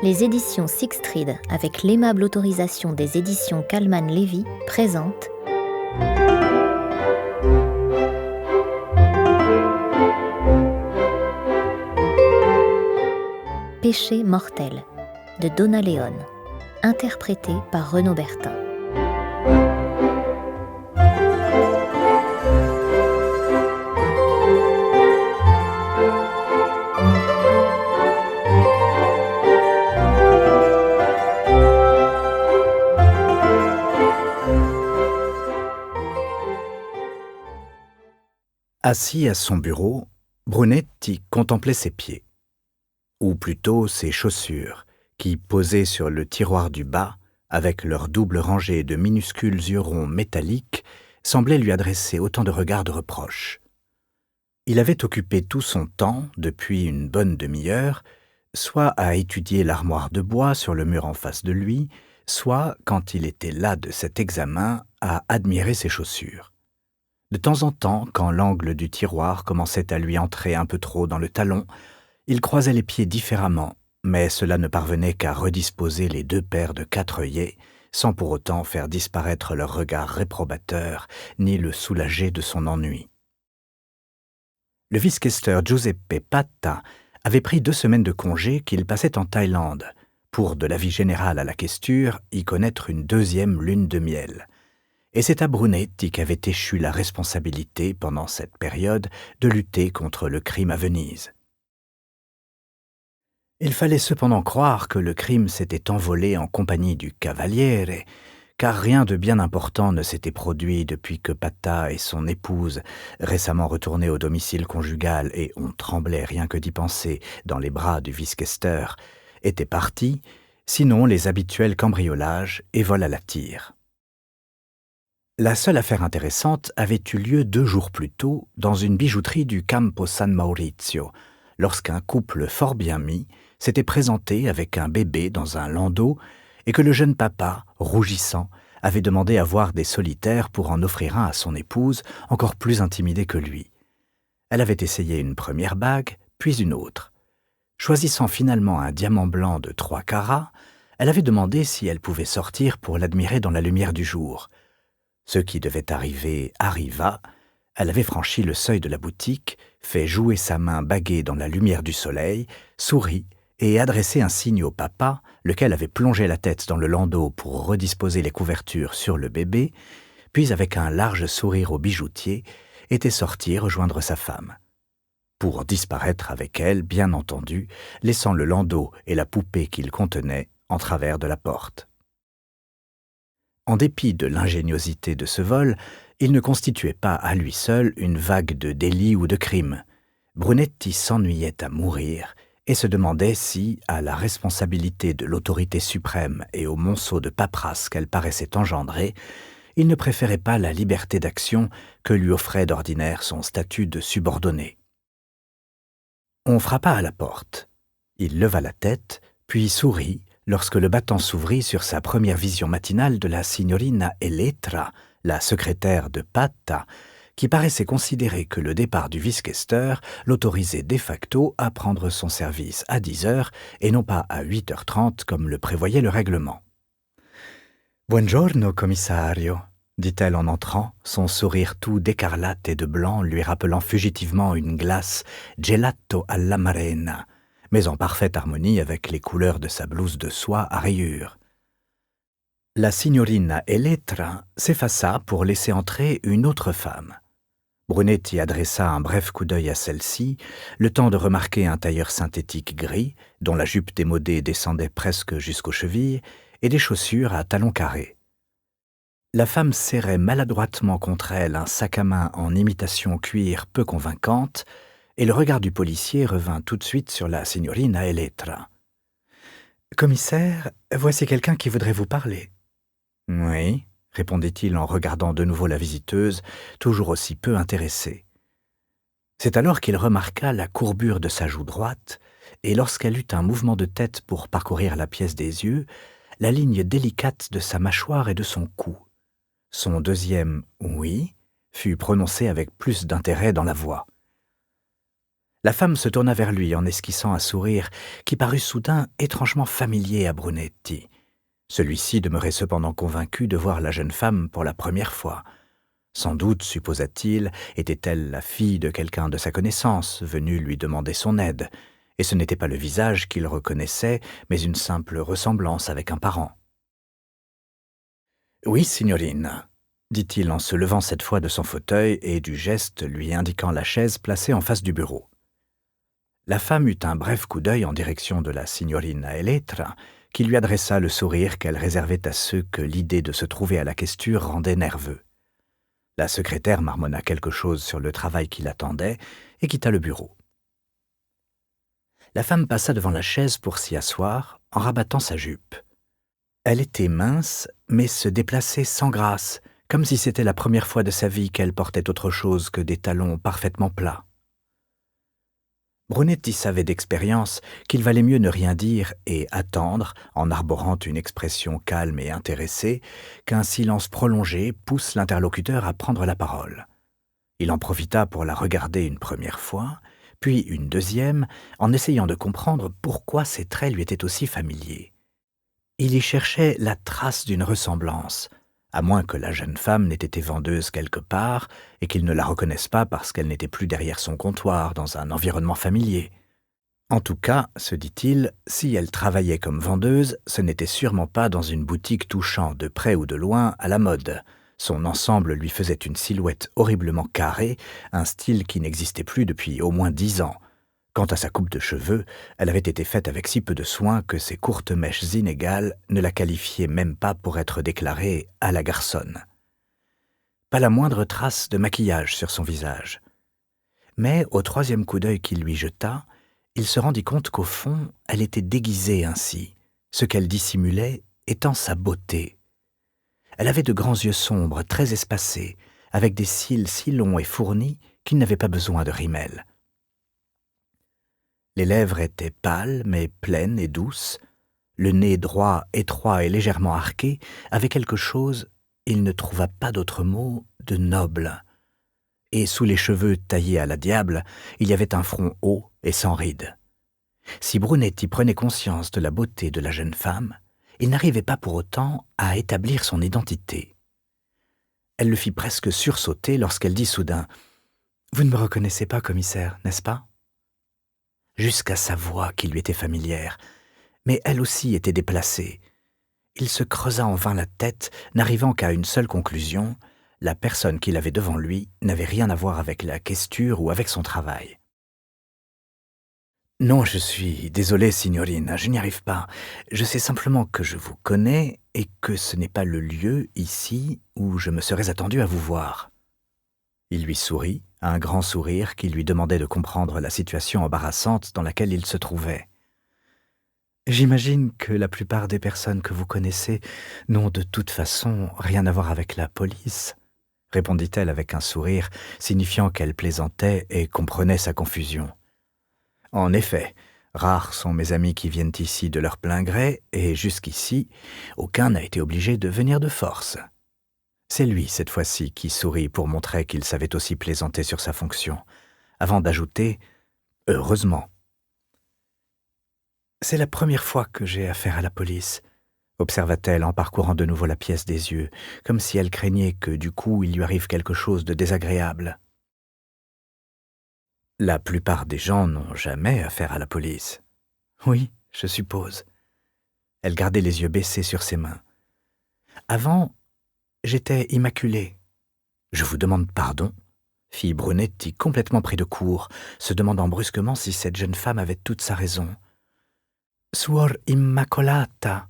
Les éditions Sixtrid, avec l'aimable autorisation des éditions Kallman-Lévy, présentent Péché mortel de Donna Leon, interprété par Renaud Bertin. Assis à son bureau, Brunetti contemplait ses pieds, ou plutôt ses chaussures, qui, posées sur le tiroir du bas, avec leur double rangée de minuscules yeux ronds métalliques, semblaient lui adresser autant de regards de reproche. Il avait occupé tout son temps, depuis une bonne demi-heure, soit à étudier l'armoire de bois sur le mur en face de lui, soit, quand il était las de cet examen, à admirer ses chaussures. De temps en temps, quand l'angle du tiroir commençait à lui entrer un peu trop dans le talon, il croisait les pieds différemment, mais cela ne parvenait qu'à redisposer les 2 paires de 4 œillets, sans pour autant faire disparaître leur regard réprobateur, ni le soulager de son ennui. Le vice-questeur Giuseppe Patta avait pris 2 semaines de congé qu'il passait en Thaïlande, pour, de l'avis général à la questure, y connaître une 2e lune de miel. Et c'est à Brunetti qu'avait échu la responsabilité, pendant cette période, de lutter contre le crime à Venise. Il fallait cependant croire que le crime s'était envolé en compagnie du Cavaliere, car rien de bien important ne s'était produit depuis que Patta et son épouse, récemment retournés au domicile conjugal et on tremblait rien que d'y penser dans les bras du vice-questeur, étaient partis, sinon les habituels cambriolages et vols à la tire. La seule affaire intéressante avait eu lieu 2 jours plus tôt dans une bijouterie du Campo San Maurizio, lorsqu'un couple fort bien mis s'était présenté avec un bébé dans un landau et que le jeune papa, rougissant, avait demandé à voir des solitaires pour en offrir un à son épouse, encore plus intimidée que lui. Elle avait essayé une première bague, puis une autre. Choisissant finalement un diamant blanc de 3 carats, elle avait demandé si elle pouvait sortir pour l'admirer dans la lumière du jour. Ce qui devait arriver arriva. Elle avait franchi le seuil de la boutique, fait jouer sa main baguée dans la lumière du soleil, souri et adressé un signe au papa, lequel avait plongé la tête dans le landau pour redisposer les couvertures sur le bébé, puis avec un large sourire au bijoutier, était sorti rejoindre sa femme. Pour disparaître avec elle, bien entendu, laissant le landau et la poupée qu'il contenait en travers de la porte. En dépit de l'ingéniosité de ce vol, il ne constituait pas à lui seul une vague de délits ou de crimes. Brunetti s'ennuyait à mourir et se demandait si, à la responsabilité de l'autorité suprême et au monceau de paperasse qu'elle paraissait engendrer, il ne préférait pas la liberté d'action que lui offrait d'ordinaire son statut de subordonné. On frappa à la porte. Il leva la tête, puis sourit, lorsque le battant s'ouvrit sur sa première vision matinale de la signorina Elettra, la secrétaire de Patta, qui paraissait considérer que le départ du vice-questeur l'autorisait de facto à prendre son service à 10 heures et non pas à 8h30 comme le prévoyait le règlement. « Buongiorno, commissario », dit-elle en entrant, son sourire tout d'écarlate et de blanc lui rappelant fugitivement une glace gelato alla marena, mais en parfaite harmonie avec les couleurs de sa blouse de soie à rayures. La signorina Elettra s'effaça pour laisser entrer une autre femme. Brunetti adressa un bref coup d'œil à celle-ci, le temps de remarquer un tailleur synthétique gris, dont la jupe démodée descendait presque jusqu'aux chevilles, et des chaussures à talons carrés. La femme serrait maladroitement contre elle un sac à main en imitation cuir peu convaincante, et le regard du policier revint tout de suite sur la signorina Elettra. « Commissaire, voici quelqu'un qui voudrait vous parler. »« Oui, » répondit-il en regardant de nouveau la visiteuse, toujours aussi peu intéressée. C'est alors qu'il remarqua la courbure de sa joue droite, et lorsqu'elle eut un mouvement de tête pour parcourir la pièce des yeux, la ligne délicate de sa mâchoire et de son cou. Son deuxième « oui » fut prononcé avec plus d'intérêt dans la voix. La femme se tourna vers lui en esquissant un sourire qui parut soudain étrangement familier à Brunetti. Celui-ci demeurait cependant convaincu de voir la jeune femme pour la première fois. Sans doute, supposa-t-il, était-elle la fille de quelqu'un de sa connaissance, venu lui demander son aide, et ce n'était pas le visage qu'il reconnaissait, mais une simple ressemblance avec un parent. « Oui, signorine », dit-il en se levant cette fois de son fauteuil et du geste lui indiquant la chaise placée en face du bureau. La femme eut un bref coup d'œil en direction de la signorina Elettra, qui lui adressa le sourire qu'elle réservait à ceux que l'idée de se trouver à la questure rendait nerveux. La secrétaire marmonna quelque chose sur le travail qui l'attendait et quitta le bureau. La femme passa devant la chaise pour s'y asseoir en rabattant sa jupe. Elle était mince, mais se déplaçait sans grâce, comme si c'était la première fois de sa vie qu'elle portait autre chose que des talons parfaitement plats. Brunetti savait d'expérience qu'il valait mieux ne rien dire et attendre, en arborant une expression calme et intéressée, qu'un silence prolongé pousse l'interlocuteur à prendre la parole. Il en profita pour la regarder une première fois, puis une deuxième, en essayant de comprendre pourquoi ses traits lui étaient aussi familiers. Il y cherchait la trace d'une ressemblance, à moins que la jeune femme n'ait été vendeuse quelque part et qu'il ne la reconnaisse pas parce qu'elle n'était plus derrière son comptoir dans un environnement familier. En tout cas, se dit-il, si elle travaillait comme vendeuse, ce n'était sûrement pas dans une boutique touchant de près ou de loin à la mode. Son ensemble lui faisait une silhouette horriblement carrée, un style qui n'existait plus depuis au moins 10 ans. Quant à sa coupe de cheveux, elle avait été faite avec si peu de soin que ses courtes mèches inégales ne la qualifiaient même pas pour être déclarée à la garçonne. Pas la moindre trace de maquillage sur son visage. Mais au troisième coup d'œil qu'il lui jeta, il se rendit compte qu'au fond, elle était déguisée ainsi, ce qu'elle dissimulait étant sa beauté. Elle avait de grands yeux sombres, très espacés, avec des cils si longs et fournis qu'ils n'avaient pas besoin de rimel. Les lèvres étaient pâles, mais pleines et douces. Le nez droit, étroit et légèrement arqué avait quelque chose, il ne trouva pas d'autre mot, de noble. Et sous les cheveux taillés à la diable, il y avait un front haut et sans rides. Si Brunetti prenait conscience de la beauté de la jeune femme, il n'arrivait pas pour autant à établir son identité. Elle le fit presque sursauter lorsqu'elle dit soudain « Vous ne me reconnaissez pas, commissaire, n'est-ce pas ?» Jusqu'à sa voix qui lui était familière, mais elle aussi était déplacée. Il se creusa en vain la tête, n'arrivant qu'à une seule conclusion, la personne qu'il avait devant lui n'avait rien à voir avec la questure ou avec son travail. « Non, je suis désolé, signorina, je n'y arrive pas. Je sais simplement que je vous connais et que ce n'est pas le lieu, ici, où je me serais attendu à vous voir. » Il lui sourit, un grand sourire qui lui demandait de comprendre la situation embarrassante dans laquelle il se trouvait. « J'imagine que la plupart des personnes que vous connaissez n'ont de toute façon rien à voir avec la police, » répondit-elle avec un sourire signifiant qu'elle plaisantait et comprenait sa confusion. « En effet, rares sont mes amis qui viennent ici de leur plein gré, et jusqu'ici, aucun n'a été obligé de venir de force. » C'est lui, cette fois-ci, qui sourit pour montrer qu'il savait aussi plaisanter sur sa fonction, avant d'ajouter « Heureusement ». « C'est la première fois que j'ai affaire à la police », observa-t-elle en parcourant de nouveau la pièce des yeux, comme si elle craignait que, du coup, il lui arrive quelque chose de désagréable. « La plupart des gens n'ont jamais affaire à la police. »« Oui, je suppose. » Elle gardait les yeux baissés sur ses mains. « Avant, j'étais immaculée. »« Je vous demande pardon ?» fit Brunetti, complètement pris de court, se demandant brusquement si cette jeune femme avait toute sa raison. « Suor immacolata »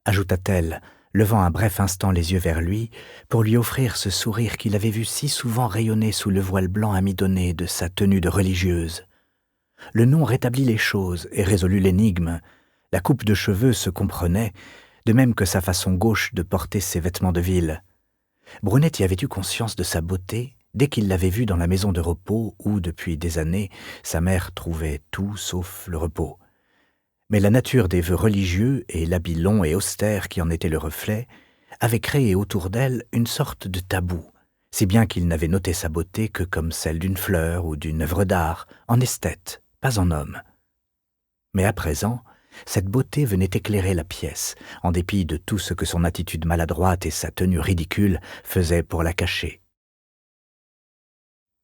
ajouta-t-elle, levant un bref instant les yeux vers lui pour lui offrir ce sourire qu'il avait vu si souvent rayonner sous le voile blanc amidonné de sa tenue de religieuse. Le nom rétablit les choses et résolut l'énigme. La coupe de cheveux se comprenait, de même que sa façon gauche de porter ses vêtements de ville. Brunetti avait eu conscience de sa beauté dès qu'il l'avait vue dans la maison de repos où, depuis des années, sa mère trouvait tout sauf le repos. Mais la nature des vœux religieux et l'habit long et austère qui en était le reflet avaient créé autour d'elle une sorte de tabou, si bien qu'il n'avait noté sa beauté que comme celle d'une fleur ou d'une œuvre d'art, en esthète, pas en homme. Mais à présent, cette beauté venait éclairer la pièce, en dépit de tout ce que son attitude maladroite et sa tenue ridicule faisaient pour la cacher.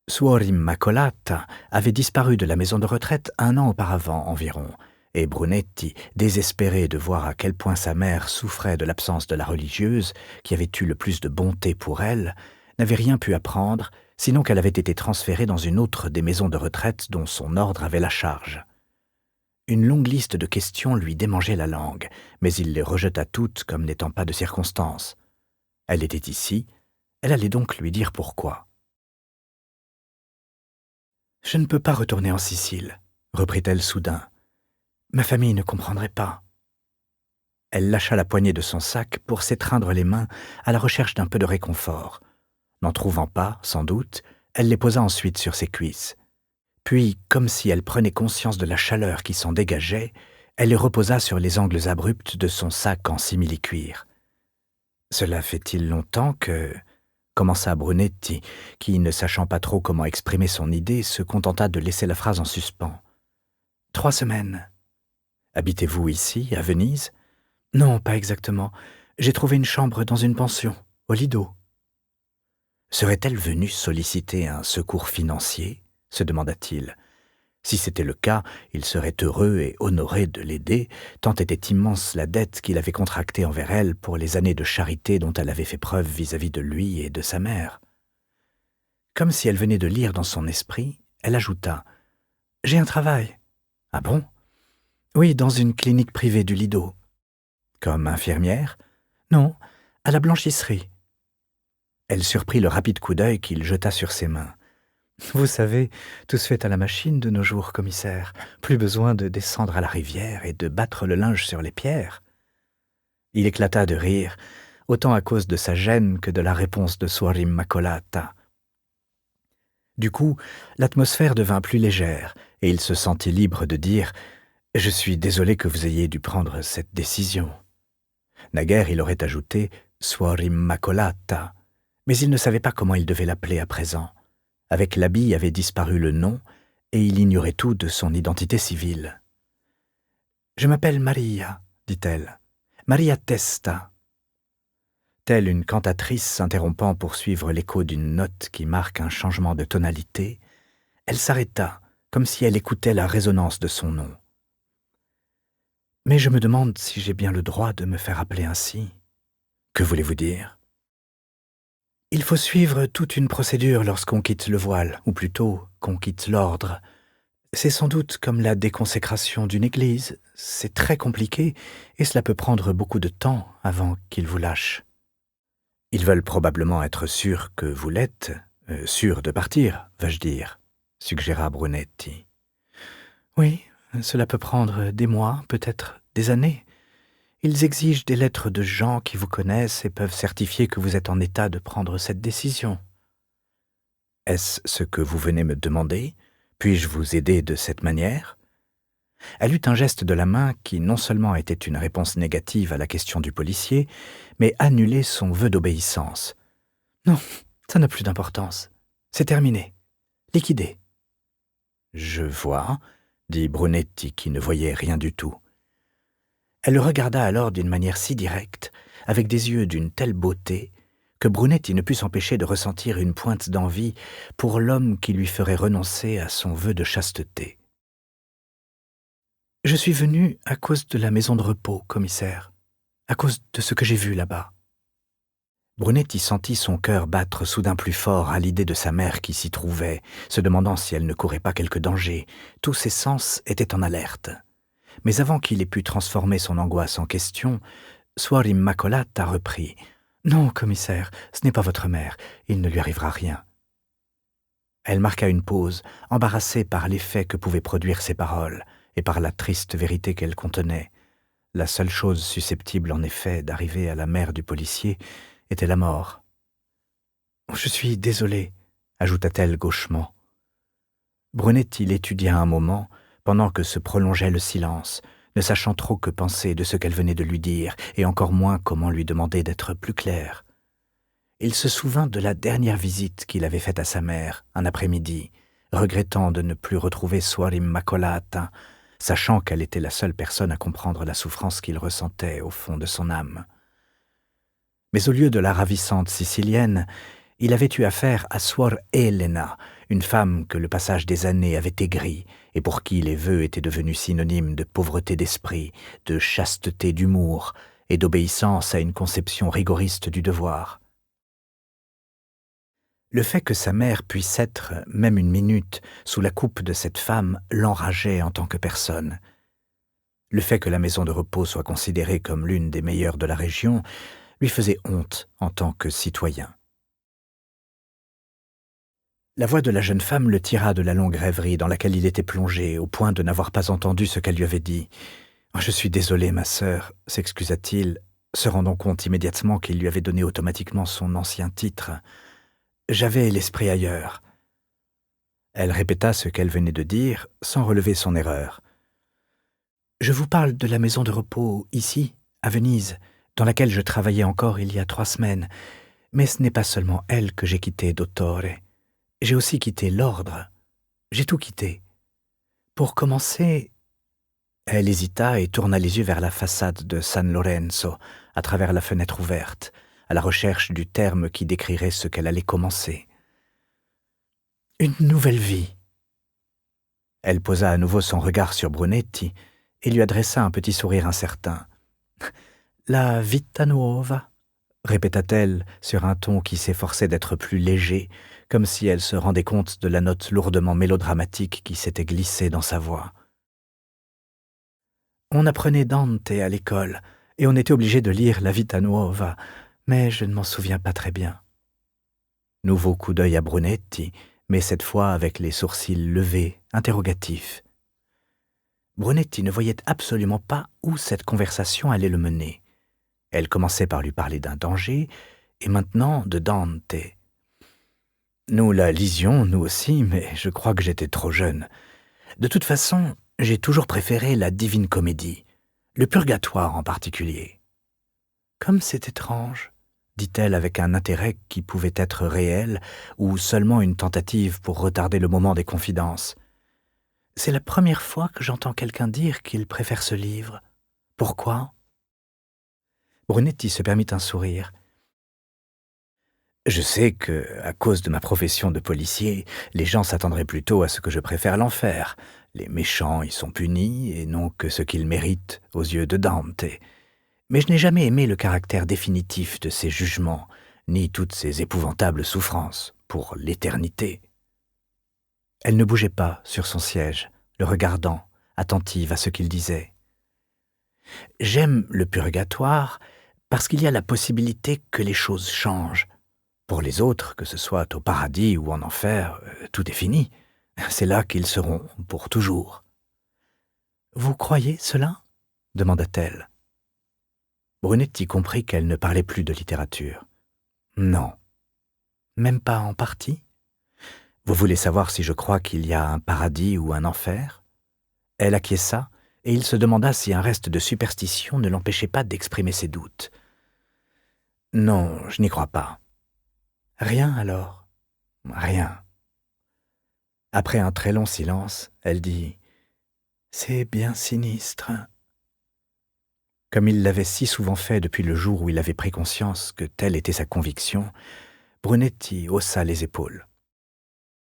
Suor Immacolata avait disparu de la maison de retraite 1 an auparavant environ, et Brunetti, désespéré de voir à quel point sa mère souffrait de l'absence de la religieuse, qui avait eu le plus de bonté pour elle, n'avait rien pu apprendre, sinon qu'elle avait été transférée dans une autre des maisons de retraite dont son ordre avait la charge. Une longue liste de questions lui démangeait la langue, mais il les rejeta toutes comme n'étant pas de circonstance. Elle était ici, elle allait donc lui dire pourquoi. « Je ne peux pas retourner en Sicile, » reprit-elle soudain. « Ma famille ne comprendrait pas. » Elle lâcha la poignée de son sac pour s'étreindre les mains à la recherche d'un peu de réconfort. N'en trouvant pas, sans doute, elle les posa ensuite sur ses cuisses. Puis, comme si elle prenait conscience de la chaleur qui s'en dégageait, elle les reposa sur les angles abrupts de son sac en simili-cuir. « Cela fait-il longtemps que... » commença Brunetti, qui, ne sachant pas trop comment exprimer son idée, se contenta de laisser la phrase en suspens. « 3 semaines. »« Habitez-vous ici, à Venise ?»« Non, pas exactement. J'ai trouvé une chambre dans une pension, au Lido. » Serait-elle venue solliciter un secours financier ? Se demanda-t-il. Si c'était le cas, il serait heureux et honoré de l'aider, tant était immense la dette qu'il avait contractée envers elle pour les années de charité dont elle avait fait preuve vis-à-vis de lui et de sa mère. Comme si elle venait de lire dans son esprit, elle ajouta « J'ai un travail. »« Ah bon ?»« Oui, dans une clinique privée du Lido. »« Comme infirmière ?»« Non, à la blanchisserie. » Elle surprit le rapide coup d'œil qu'il jeta sur ses mains. « Vous savez, tout se fait à la machine de nos jours, commissaire. Plus besoin de descendre à la rivière et de battre le linge sur les pierres. » Il éclata de rire, autant à cause de sa gêne que de la réponse de Suor Immacolata. Du coup, l'atmosphère devint plus légère, et il se sentit libre de dire « Je suis désolé que vous ayez dû prendre cette décision. » Naguère, il aurait ajouté « Suor Immacolata », mais il ne savait pas comment il devait l'appeler à présent. Avec l'habit avait disparu le nom, et il ignorait tout de son identité civile. « Je m'appelle Maria, » dit-elle. « Maria Testa. » Telle une cantatrice s'interrompant pour suivre l'écho d'une note qui marque un changement de tonalité, elle s'arrêta, comme si elle écoutait la résonance de son nom. « Mais je me demande si j'ai bien le droit de me faire appeler ainsi. » « Que voulez-vous dire ? » « Il faut suivre toute une procédure lorsqu'on quitte le voile, ou plutôt qu'on quitte l'ordre. C'est sans doute comme la déconsécration d'une église. C'est très compliqué et cela peut prendre beaucoup de temps avant qu'ils vous lâchent. Ils veulent probablement être sûrs que vous l'êtes, sûrs de partir, vais-je dire, suggéra Brunetti. Oui, cela peut prendre des mois, peut-être des années. Ils exigent des lettres de gens qui vous connaissent et peuvent certifier que vous êtes en état de prendre cette décision. Est-ce ce que vous venez me demander ? Puis-je vous aider de cette manière ? Elle eut un geste de la main qui non seulement était une réponse négative à la question du policier, mais annulait son vœu d'obéissance. Non, ça n'a plus d'importance. C'est terminé. Liquidé. Je vois, dit Brunetti qui ne voyait rien du tout. Elle le regarda alors d'une manière si directe, avec des yeux d'une telle beauté, que Brunetti ne put s'empêcher de ressentir une pointe d'envie pour l'homme qui lui ferait renoncer à son vœu de chasteté. « Je suis venu à cause de la maison de repos, commissaire, à cause de ce que j'ai vu là-bas. » Brunetti sentit son cœur battre soudain plus fort à l'idée de sa mère qui s'y trouvait, se demandant si elle ne courait pas quelque danger. Tous ses sens étaient en alerte. Mais avant qu'il ait pu transformer son angoisse en question, Suor Immacolata reprit « Non, commissaire, ce n'est pas votre mère, il ne lui arrivera rien. » Elle marqua une pause, embarrassée par l'effet que pouvaient produire ses paroles et par la triste vérité qu'elles contenaient. La seule chose susceptible, en effet, d'arriver à la mère du policier était la mort. « Je suis désolée, » ajouta-t-elle gauchement. Brunetti l'étudia un moment, pendant que se prolongeait le silence, ne sachant trop que penser de ce qu'elle venait de lui dire, et encore moins comment lui demander d'être plus claire. Il se souvint de la dernière visite qu'il avait faite à sa mère, un après-midi, regrettant de ne plus retrouver Suor Immacolata, sachant qu'elle était la seule personne à comprendre la souffrance qu'il ressentait au fond de son âme. Mais au lieu de la ravissante sicilienne, il avait eu affaire à Suor Elena, une femme que le passage des années avait aigrie et pour qui les vœux étaient devenus synonymes de pauvreté d'esprit, de chasteté d'humour et d'obéissance à une conception rigoriste du devoir. Le fait que sa mère puisse être, même une minute, sous la coupe de cette femme l'enrageait en tant que personne. Le fait que la maison de repos soit considérée comme l'une des meilleures de la région lui faisait honte en tant que citoyen. La voix de la jeune femme le tira de la longue rêverie dans laquelle il était plongé, au point de n'avoir pas entendu ce qu'elle lui avait dit. « Je suis désolé, ma sœur », s'excusa-t-il, se rendant compte immédiatement qu'il lui avait donné automatiquement son ancien titre. « J'avais l'esprit ailleurs. » Elle répéta ce qu'elle venait de dire, sans relever son erreur. « Je vous parle de la maison de repos, ici, à Venise, dans laquelle je travaillais encore il y a 3 semaines. Mais ce n'est pas seulement elle que j'ai quittée, dottore. J'ai aussi quitté l'ordre. J'ai tout quitté. Pour commencer... » Elle hésita et tourna les yeux vers la façade de San Lorenzo, à travers la fenêtre ouverte, à la recherche du terme qui décrirait ce qu'elle allait commencer. « Une nouvelle vie. » Elle posa à nouveau son regard sur Brunetti et lui adressa un petit sourire incertain. « La vita nuova » répéta-t-elle sur un ton qui s'efforçait d'être plus léger, comme si elle se rendait compte de la note lourdement mélodramatique qui s'était glissée dans sa voix. On apprenait Dante à l'école, et on était obligé de lire la Vita Nuova, mais je ne m'en souviens pas très bien. Nouveau coup d'œil à Brunetti, mais cette fois avec les sourcils levés, interrogatifs. Brunetti ne voyait absolument pas où cette conversation allait le mener. Elle commençait par lui parler d'un danger, et maintenant de Dante. Nous la lisions, nous aussi, mais je crois que j'étais trop jeune. De toute façon, j'ai toujours préféré la Divine Comédie, le Purgatoire en particulier. « Comme c'est étrange », dit-elle avec un intérêt qui pouvait être réel ou seulement une tentative pour retarder le moment des confidences. « C'est la première fois que j'entends quelqu'un dire qu'il préfère ce livre. Pourquoi ?» Brunetti se permit un sourire. Je sais que, à cause de ma profession de policier, les gens s'attendraient plutôt à ce que je préfère l'enfer. Les méchants y sont punis et non que ce qu'ils méritent aux yeux de Dante. Mais je n'ai jamais aimé le caractère définitif de ces jugements, ni toutes ces épouvantables souffrances pour l'éternité. Elle ne bougeait pas sur son siège, le regardant, attentive à ce qu'il disait. J'aime le purgatoire parce qu'il y a la possibilité que les choses changent. Pour les autres, que ce soit au paradis ou en enfer, tout est fini. C'est là qu'ils seront pour toujours. « Vous croyez cela ?» demanda-t-elle. Brunetti comprit qu'elle ne parlait plus de littérature. « Non. Même pas en partie ? Vous voulez savoir si je crois qu'il y a un paradis ou un enfer ?» Elle acquiesça, et il se demanda si un reste de superstition ne l'empêchait pas d'exprimer ses doutes. « Non, je n'y crois pas. » Rien alors ? Rien. Après un très long silence, elle dit « C'est bien sinistre. » Comme il l'avait si souvent fait depuis le jour où il avait pris conscience que telle était sa conviction, Brunetti haussa les épaules.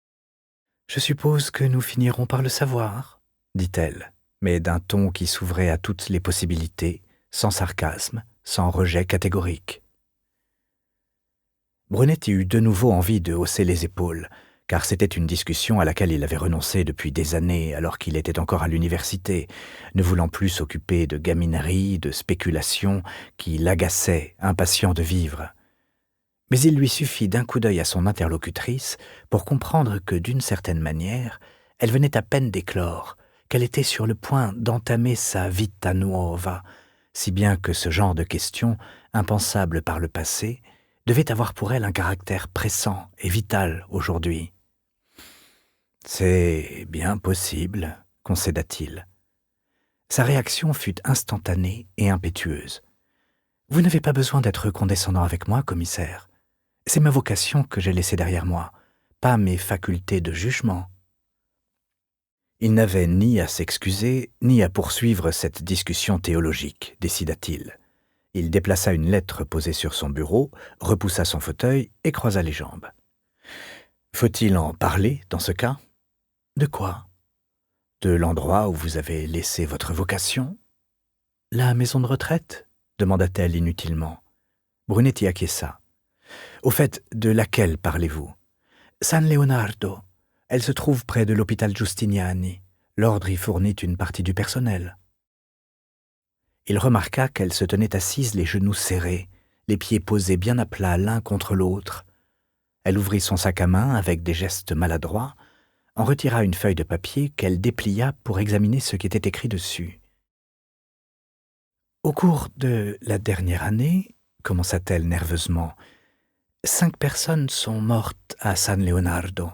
« Je suppose que nous finirons par le savoir, » dit-elle, mais d'un ton qui s'ouvrait à toutes les possibilités, sans sarcasme, sans rejet catégorique. Brunetti eut de nouveau envie de hausser les épaules, car c'était une discussion à laquelle il avait renoncé depuis des années alors qu'il était encore à l'université, ne voulant plus s'occuper de gamineries, de spéculations qui l'agaçaient, impatient de vivre. Mais il lui suffit d'un coup d'œil à son interlocutrice pour comprendre que, d'une certaine manière, elle venait à peine d'éclore, qu'elle était sur le point d'entamer sa vita nuova, si bien que ce genre de questions, impensables par le passé, devait avoir pour elle un caractère pressant et vital aujourd'hui. « C'est bien possible, » concéda-t-il. Sa réaction fut instantanée et impétueuse. « Vous n'avez pas besoin d'être condescendant avec moi, commissaire. C'est ma vocation que j'ai laissée derrière moi, pas mes facultés de jugement. » Il n'avait ni à s'excuser, ni à poursuivre cette discussion théologique, décida-t-il. Il déplaça une lettre posée sur son bureau, repoussa son fauteuil et croisa les jambes. « Faut-il en parler dans ce cas ? » ?»« De quoi ? De l'endroit où vous avez laissé votre vocation ? » ?»« La maison de retraite ? » demanda-t-elle inutilement. Brunetti acquiesça. « Au fait, de laquelle parlez-vous ? » ?»« San Leonardo. Elle se trouve près de l'hôpital Giustiniani. L'ordre y fournit une partie du personnel. » Il remarqua qu'elle se tenait assise les genoux serrés, les pieds posés bien à plat l'un contre l'autre. Elle ouvrit son sac à main avec des gestes maladroits, en retira une feuille de papier qu'elle déplia pour examiner ce qui était écrit dessus. « Au cours de la dernière année, commença-t-elle nerveusement, 5 personnes sont mortes à San Leonardo. »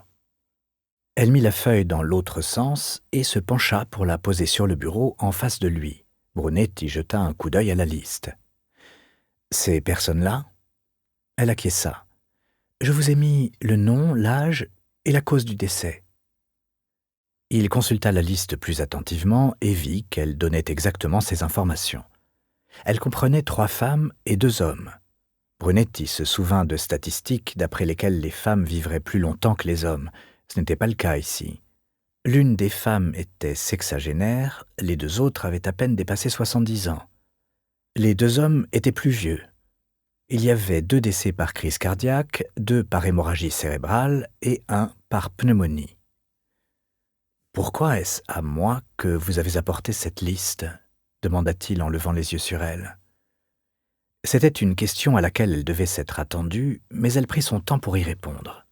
Elle mit la feuille dans l'autre sens et se pencha pour la poser sur le bureau en face de lui. Brunetti jeta un coup d'œil à la liste. « Ces personnes-là » Elle acquiesça. « Je vous ai mis le nom, l'âge et la cause du décès. » Il consulta la liste plus attentivement et vit qu'elle donnait exactement ces informations. Elle comprenait 3 femmes et 2 hommes. Brunetti se souvint de statistiques d'après lesquelles les femmes vivraient plus longtemps que les hommes. Ce n'était pas le cas ici. L'une des femmes était sexagénaire, les 2 autres avaient à peine dépassé 70 ans. Les 2 hommes étaient plus vieux. Il y avait 2 décès par crise cardiaque, 2 par hémorragie cérébrale et 1 par pneumonie. « Pourquoi est-ce à moi que vous avez apporté cette liste ?» demanda-t-il en levant les yeux sur elle. C'était une question à laquelle elle devait s'être attendue, mais elle prit son temps pour y répondre.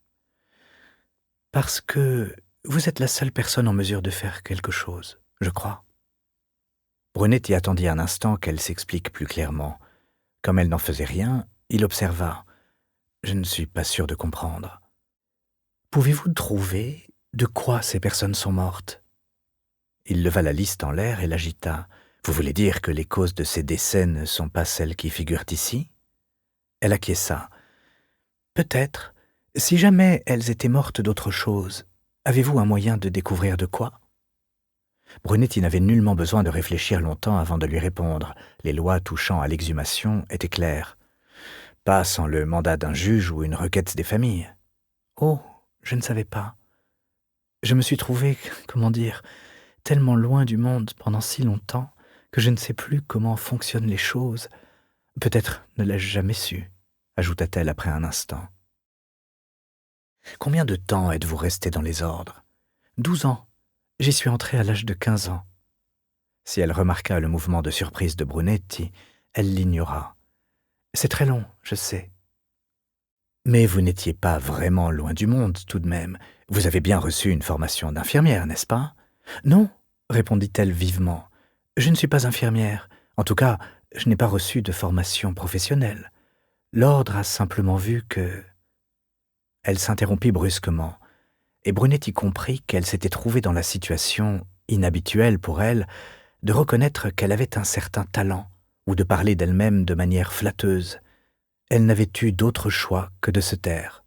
« Parce que vous êtes la seule personne en mesure de faire quelque chose, je crois. » Brunetti attendit un instant qu'elle s'explique plus clairement. Comme elle n'en faisait rien, il observa. « Je ne suis pas sûr de comprendre. Pouvez-vous trouver de quoi ces personnes sont mortes ?» Il leva la liste en l'air et l'agita. « Vous voulez dire que les causes de ces décès ne sont pas celles qui figurent ici ?» Elle acquiesça. « Peut-être. Si jamais elles étaient mortes d'autre chose, avez-vous un moyen de découvrir de quoi ?» Brunetti n'avait nullement besoin de réfléchir longtemps avant de lui répondre. Les lois touchant à l'exhumation étaient claires. Pas sans le mandat d'un juge ou une requête des familles. « Oh, je ne savais pas. Je me suis trouvé, comment dire, tellement loin du monde pendant si longtemps que je ne sais plus comment fonctionnent les choses. Peut-être ne l'ai-je jamais su, » ajouta-t-elle après un instant. « Combien de temps êtes-vous resté dans les ordres ? » « 12 ans. J'y suis entrée à l'âge de 15 ans. » Si elle remarqua le mouvement de surprise de Brunetti, elle l'ignora. « C'est très long, je sais. » « Mais vous n'étiez pas vraiment loin du monde, tout de même. Vous avez bien reçu une formation d'infirmière, n'est-ce pas ?»« Non, » répondit-elle vivement. « Je ne suis pas infirmière. En tout cas, je n'ai pas reçu de formation professionnelle. L'ordre a simplement vu que... » Elle s'interrompit brusquement, et Brunetti comprit qu'elle s'était trouvée dans la situation, inhabituelle pour elle, de reconnaître qu'elle avait un certain talent, ou de parler d'elle-même de manière flatteuse. Elle n'avait eu d'autre choix que de se taire.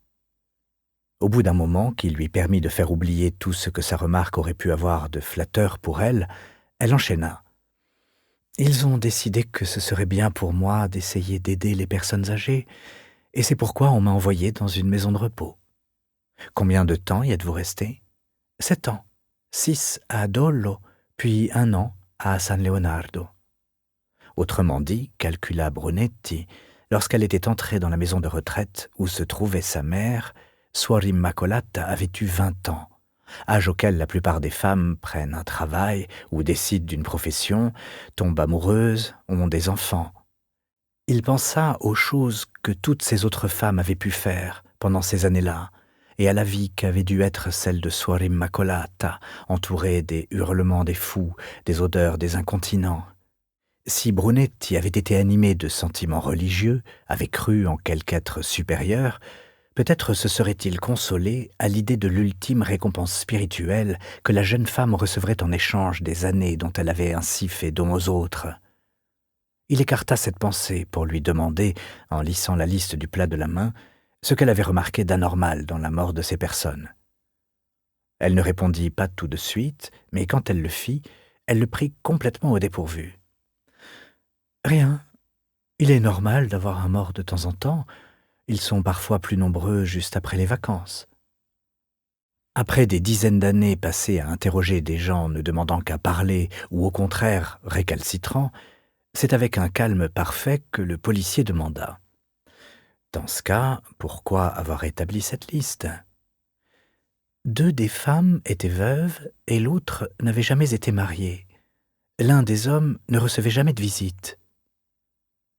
Au bout d'un moment qui lui permit de faire oublier tout ce que sa remarque aurait pu avoir de flatteur pour elle, elle enchaîna. « Ils ont décidé que ce serait bien pour moi d'essayer d'aider les personnes âgées, et c'est pourquoi on m'a envoyé dans une maison de repos. Combien de temps y êtes-vous resté ? 7 ans, 6 à Dollo, puis 1 an à San Leonardo. » Autrement dit, calcula Brunetti, lorsqu'elle était entrée dans la maison de retraite où se trouvait sa mère, Suor Immacolata avait eu 20 ans, âge auquel la plupart des femmes prennent un travail ou décident d'une profession, tombent amoureuses, ont des enfants. Il pensa aux choses que toutes ces autres femmes avaient pu faire pendant ces années-là, et à la vie qu'avait dû être celle de Suor Immacolata, entourée des hurlements des fous, des odeurs des incontinents. Si Brunetti avait été animé de sentiments religieux, avait cru en quelque être supérieur, peut-être se serait-il consolé à l'idée de l'ultime récompense spirituelle que la jeune femme recevrait en échange des années dont elle avait ainsi fait don aux autres. Il écarta cette pensée pour lui demander, en lissant la liste du plat de la main, ce qu'elle avait remarqué d'anormal dans la mort de ces personnes. Elle ne répondit pas tout de suite, mais quand elle le fit, elle le prit complètement au dépourvu. « Rien. Il est normal d'avoir un mort de temps en temps. Ils sont parfois plus nombreux juste après les vacances. » Après des dizaines d'années passées à interroger des gens ne demandant qu'à parler ou au contraire récalcitrants, c'est avec un calme parfait que le policier demanda. « Dans ce cas, pourquoi avoir établi cette liste ? » 2 des femmes étaient veuves et l'autre n'avait jamais été mariée. L'un des hommes ne recevait jamais de visite.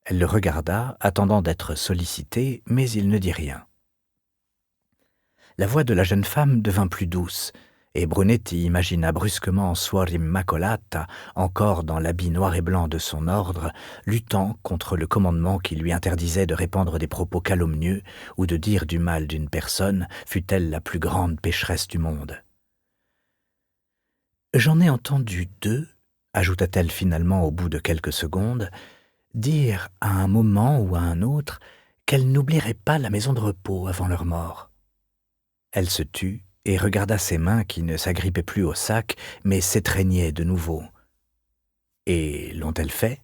Elle le regarda, attendant d'être sollicitée, mais il ne dit rien. La voix de la jeune femme devint plus douce, et Brunetti imagina brusquement Suor Immacolata, encore dans l'habit noir et blanc de son ordre, luttant contre le commandement qui lui interdisait de répandre des propos calomnieux ou de dire du mal d'une personne, fût-elle la plus grande pécheresse du monde. « J'en ai entendu 2, ajouta-t-elle finalement au bout de quelques secondes, dire à un moment ou à un autre qu'elles n'oublieraient pas la maison de repos avant leur mort. » Elle se tut et regarda ses mains qui ne s'agrippaient plus au sac, mais s'étreignaient de nouveau. « Et l'ont-elles fait ?»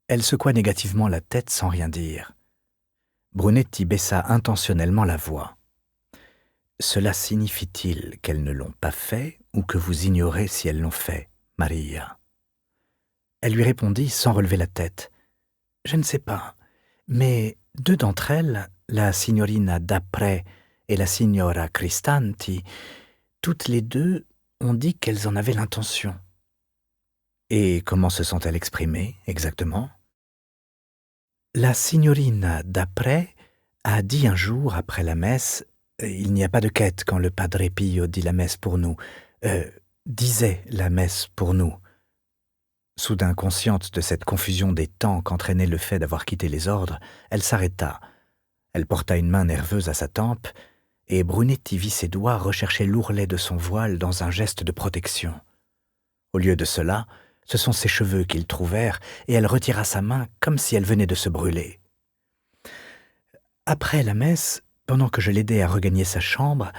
Elle secoua négativement la tête sans rien dire. Brunetti baissa intentionnellement la voix. « Cela signifie-t-il qu'elles ne l'ont pas fait ou que vous ignorez si elles l'ont fait, Maria ?» Elle lui répondit sans relever la tête. « Je ne sais pas, mais 2 d'entre elles, la signorina Dapre et la signora Cristanti, toutes les 2 ont dit qu'elles en avaient l'intention. » « Et comment se sont-elles exprimées, exactement ?» La signorina Dapre a dit un jour après la messe « Il n'y a pas de quête quand le padre Pio dit la messe pour nous, disait la messe pour nous. » Soudain consciente de cette confusion des temps qu'entraînait le fait d'avoir quitté les ordres, elle s'arrêta. Elle porta une main nerveuse à sa tempe, et Brunetti vit ses doigts rechercher l'ourlet de son voile dans un geste de protection. Au lieu de cela, ce sont ses cheveux qu'ils trouvèrent, et elle retira sa main comme si elle venait de se brûler. Après la messe, pendant que je l'aidais à regagner sa chambre,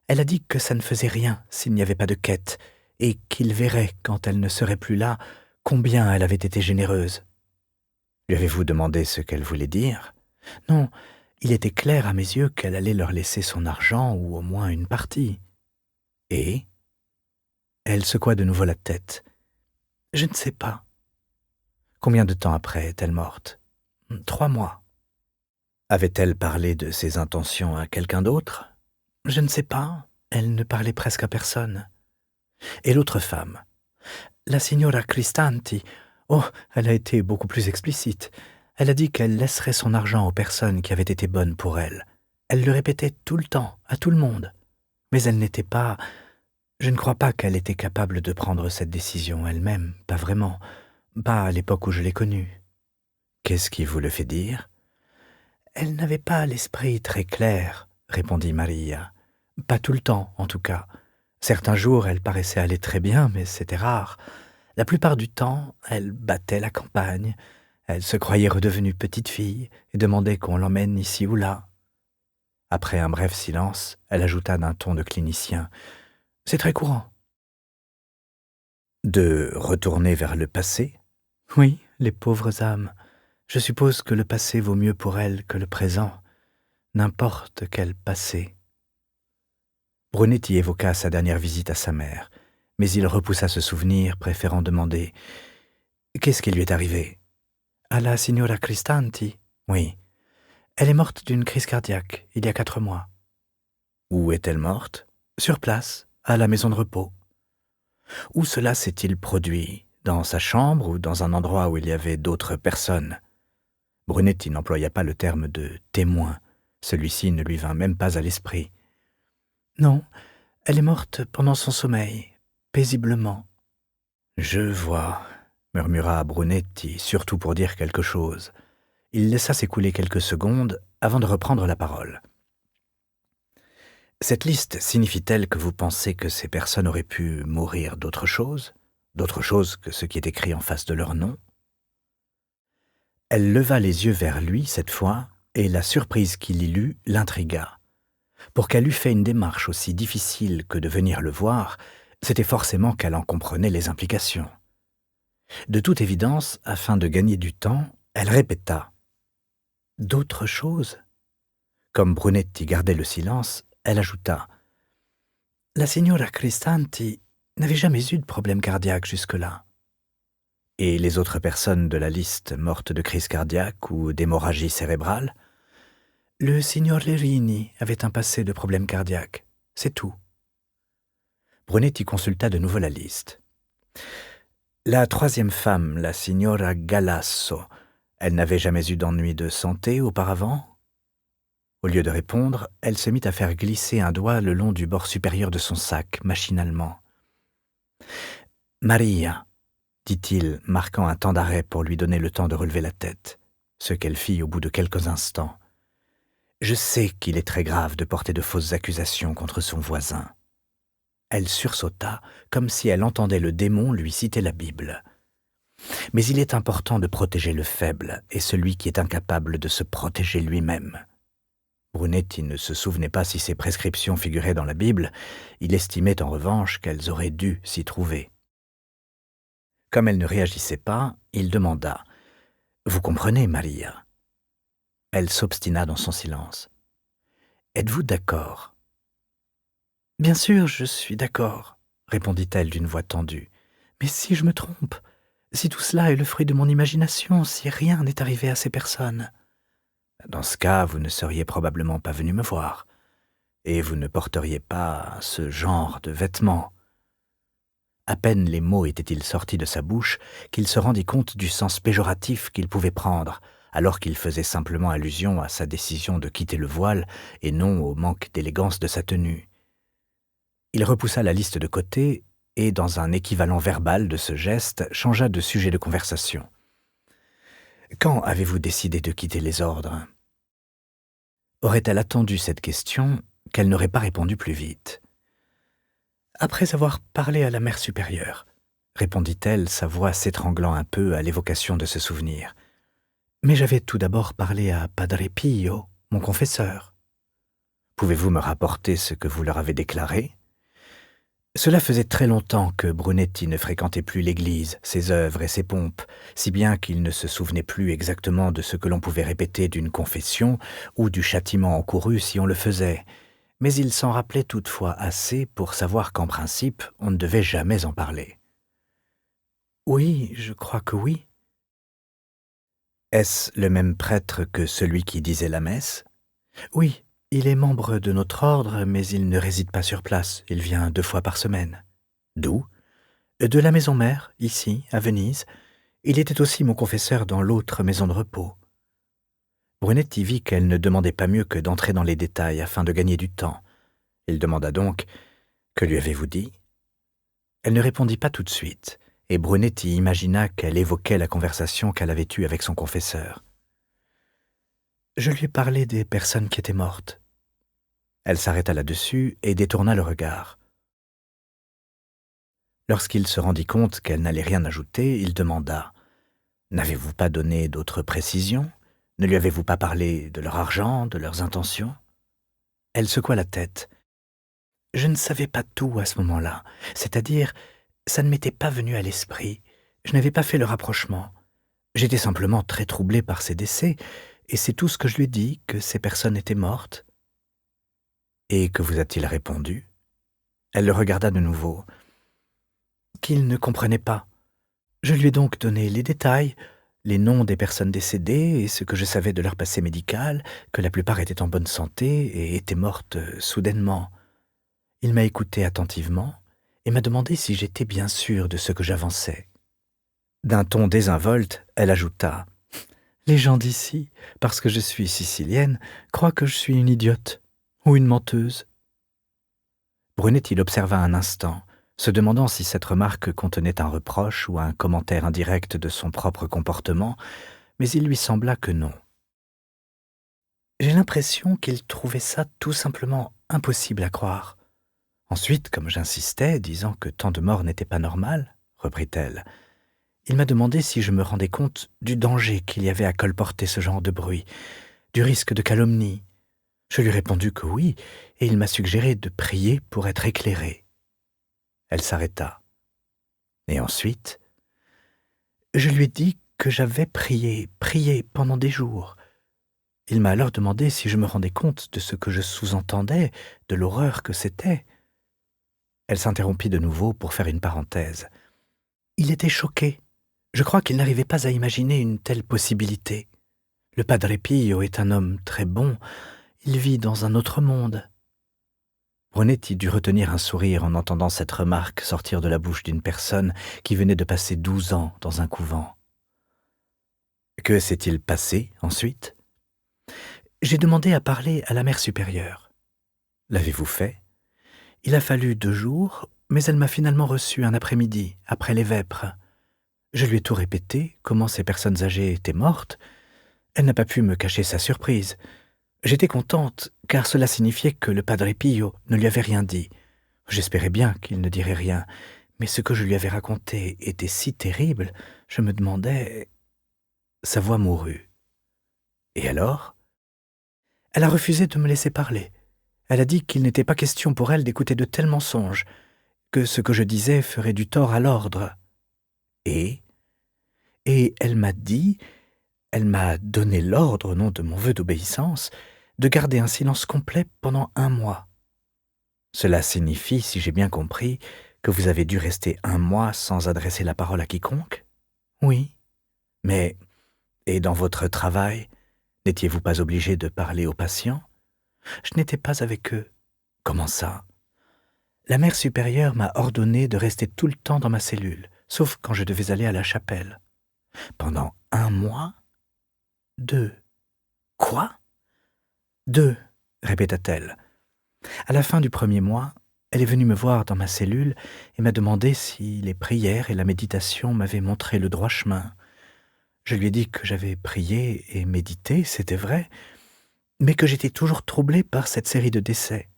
elle a dit que ça ne faisait rien s'il n'y avait pas de quête, et qu'il verrait, quand elle ne serait plus là, combien elle avait été généreuse. Lui avez-vous demandé ce qu'elle voulait dire ? Non, il était clair à mes yeux qu'elle allait leur laisser son argent ou au moins une partie. Et ? Elle secoua de nouveau la tête. Je ne sais pas. Combien de temps après est-elle morte ? 3 mois. Avait-elle parlé de ses intentions à quelqu'un d'autre ? Je ne sais pas. Elle ne parlait presque à personne. Et l'autre femme ? La signora Cristanti, oh, elle a été beaucoup plus explicite. Elle a dit qu'elle laisserait son argent aux personnes qui avaient été bonnes pour elle. Elle le répétait tout le temps, à tout le monde. Mais elle n'était pas... Je ne crois pas qu'elle était capable de prendre cette décision elle-même, pas vraiment. Pas à l'époque où je l'ai connue. Qu'est-ce qui vous le fait dire ? Elle n'avait pas l'esprit très clair, répondit Maria. Pas tout le temps, en tout cas. Certains jours, elle paraissait aller très bien, mais c'était rare. La plupart du temps, elle battait la campagne. Elle se croyait redevenue petite fille et demandait qu'on l'emmène ici ou là. Après un bref silence, elle ajouta d'un ton de clinicien. « C'est très courant. » De retourner vers le passé ? Oui, les pauvres âmes. Je suppose que le passé vaut mieux pour elles que le présent. N'importe quel passé. Brunetti évoqua sa dernière visite à sa mère, mais il repoussa ce souvenir, préférant demander « Qu'est-ce qui lui est arrivé ?»« À la signora Cristanti ? Oui. Elle est morte d'une crise cardiaque, il y a 4 mois. » Où est-elle morte ? Sur place, à la maison de repos. Où cela s'est-il produit ? Dans sa chambre ou dans un endroit où il y avait d'autres personnes ? Brunetti n'employa pas le terme de « témoin ». Celui-ci ne lui vint même pas à l'esprit. Non, elle est morte pendant son sommeil, paisiblement. « Je vois », murmura Brunetti, surtout pour dire quelque chose. Il laissa s'écouler quelques secondes avant de reprendre la parole. « Cette liste signifie-t-elle que vous pensez que ces personnes auraient pu mourir d'autre chose que ce qui est écrit en face de leur nom ?» Elle leva les yeux vers lui cette fois, et la surprise qu'il y lut l'intrigua. Pour qu'elle eût fait une démarche aussi difficile que de venir le voir, c'était forcément qu'elle en comprenait les implications. De toute évidence, afin de gagner du temps, elle répéta « D'autres choses ?» Comme Brunetti gardait le silence, elle ajouta « La signora Cristanti n'avait jamais eu de problème cardiaque jusque-là. » Et les autres personnes de la liste mortes de crise cardiaque ou d'hémorragie cérébrale? Le signor Lerini avait un passé de problème cardiaque, c'est tout. Brunetti consulta de nouveau la liste. La troisième femme, la signora Galasso, elle n'avait jamais eu d'ennui de santé auparavant? Au lieu de répondre, elle se mit à faire glisser un doigt le long du bord supérieur de son sac, machinalement. « Maria », dit-il, marquant un temps d'arrêt pour lui donner le temps de relever la tête, ce qu'elle fit au bout de quelques instants. « Je sais qu'il est très grave de porter de fausses accusations contre son voisin. » Elle sursauta, comme si elle entendait le démon lui citer la Bible. « Mais il est important de protéger le faible et celui qui est incapable de se protéger lui-même. » Brunetti ne se souvenait pas si ces prescriptions figuraient dans la Bible, il estimait en revanche qu'elles auraient dû s'y trouver. Comme elle ne réagissait pas, il demanda « Vous comprenez, Maria ?» Elle s'obstina dans son silence. « Êtes-vous d'accord ?»« Bien sûr, je suis d'accord, » répondit-elle d'une voix tendue. « Mais si je me trompe, si tout cela est le fruit de mon imagination, si rien n'est arrivé à ces personnes. » Dans ce cas, vous ne seriez probablement pas venu me voir, et vous ne porteriez pas ce genre de vêtements. À peine les mots étaient-ils sortis de sa bouche qu'il se rendit compte du sens péjoratif qu'ils pouvaient prendre, alors qu'il faisait simplement allusion à sa décision de quitter le voile et non au manque d'élégance de sa tenue. Il repoussa la liste de côté et, dans un équivalent verbal de ce geste, changea de sujet de conversation. « Quand avez-vous décidé de quitter les ordres ?» Aurait-elle attendu cette question qu'elle n'aurait pas répondu plus vite. « Après avoir parlé à la mère supérieure, » répondit-elle, sa voix s'étranglant un peu à l'évocation de ce souvenir. « Mais j'avais tout d'abord parlé à Padre Pio, mon confesseur. » « Pouvez-vous me rapporter ce que vous leur avez déclaré ?» Cela faisait très longtemps que Brunetti ne fréquentait plus l'église, ses œuvres et ses pompes, si bien qu'il ne se souvenait plus exactement de ce que l'on pouvait répéter d'une confession ou du châtiment encouru si on le faisait, mais il s'en rappelait toutefois assez pour savoir qu'en principe, on ne devait jamais en parler. « Oui, je crois que oui. » « Est-ce le même prêtre que celui qui disait la messe ?»« Oui. Il est membre de notre ordre, mais il ne réside pas sur place. Il vient 2 fois par semaine. »« D'où ?»« De la maison mère, ici, à Venise. Il était aussi mon confesseur dans l'autre maison de repos. » Brunetti vit qu'elle ne demandait pas mieux que d'entrer dans les détails afin de gagner du temps. Il demanda donc « Que lui avez-vous dit ?» Elle ne répondit pas tout de suite, et Brunetti imagina qu'elle évoquait la conversation qu'elle avait eue avec son confesseur. « Je lui ai parlé des personnes qui étaient mortes. » Elle s'arrêta là-dessus et détourna le regard. Lorsqu'il se rendit compte qu'elle n'allait rien ajouter, il demanda « N'avez-vous pas donné d'autres précisions? Ne lui avez-vous pas parlé de leur argent, de leurs intentions ?» Elle secoua la tête. « Je ne savais pas tout à ce moment-là, c'est-à-dire, ça ne m'était pas venu à l'esprit, je n'avais pas fait le rapprochement. J'étais simplement très troublée par ces décès, et c'est tout ce que je lui ai dit, que ces personnes étaient mortes. » « Et que vous a-t-il répondu ?» Elle le regarda de nouveau. « Qu'il ne comprenait pas. Je lui ai donc donné les détails, les noms des personnes décédées et ce que je savais de leur passé médical, que la plupart étaient en bonne santé et étaient mortes soudainement. Il m'a écouté attentivement et m'a demandé si j'étais bien sûre de ce que j'avançais. » D'un ton désinvolte, elle ajouta « Les gens d'ici, parce que je suis sicilienne, croient que je suis une idiote. » Ou une menteuse. Brunetti l'observa un instant, se demandant si cette remarque contenait un reproche ou un commentaire indirect de son propre comportement, mais il lui sembla que non. J'ai l'impression qu'il trouvait ça tout simplement impossible à croire. Ensuite, comme j'insistais, disant que tant de morts n'était pas normal, reprit-elle, il m'a demandé si je me rendais compte du danger qu'il y avait à colporter ce genre de bruit, du risque de calomnie. Je lui ai répondu que oui, et il m'a suggéré de prier pour être éclairé. Elle s'arrêta. Et ensuite, je lui ai dit que j'avais prié pendant des jours. Il m'a alors demandé si je me rendais compte de ce que je sous-entendais, de l'horreur que c'était. Elle s'interrompit de nouveau pour faire une parenthèse. Il était choqué. Je crois qu'il n'arrivait pas à imaginer une telle possibilité. Le Padre Pio est un homme très bon. Il vit dans un autre monde. Brunetti dut retenir un sourire en entendant cette remarque sortir de la bouche d'une personne qui venait de passer 12 ans dans un couvent. Que s'est-il passé ensuite ? J'ai demandé à parler à la mère supérieure. L'avez-vous fait ? Il a fallu 2 jours, mais elle m'a finalement reçu un après-midi, après les vêpres. Je lui ai tout répété, comment ces personnes âgées étaient mortes. Elle n'a pas pu me cacher sa surprise. J'étais contente, car cela signifiait que le Padre Pio ne lui avait rien dit. J'espérais bien qu'il ne dirait rien, mais ce que je lui avais raconté était si terrible, je me demandais... Sa voix mourut. Et alors ? Elle a refusé de me laisser parler. Elle a dit qu'il n'était pas question pour elle d'écouter de tels mensonges, que ce que je disais ferait du tort à l'ordre. Et elle m'a dit, elle m'a donné l'ordre, au nom de mon vœu d'obéissance, de garder un silence complet pendant 1 mois. Cela signifie, si j'ai bien compris, que vous avez dû rester 1 mois sans adresser la parole à quiconque ? Oui. Mais, et dans votre travail, n'étiez-vous pas obligé de parler aux patients ? Je n'étais pas avec eux. Comment ça ? La mère supérieure m'a ordonné de rester tout le temps dans ma cellule, sauf quand je devais aller à la chapelle. Pendant 1 mois ? 2. Quoi ? 2, répéta-t-elle. À la fin du 1er mois, elle est venue me voir dans ma cellule et m'a demandé si les prières et la méditation m'avaient montré le droit chemin. Je lui ai dit que j'avais prié et médité, c'était vrai, mais que j'étais toujours troublée par cette série de décès.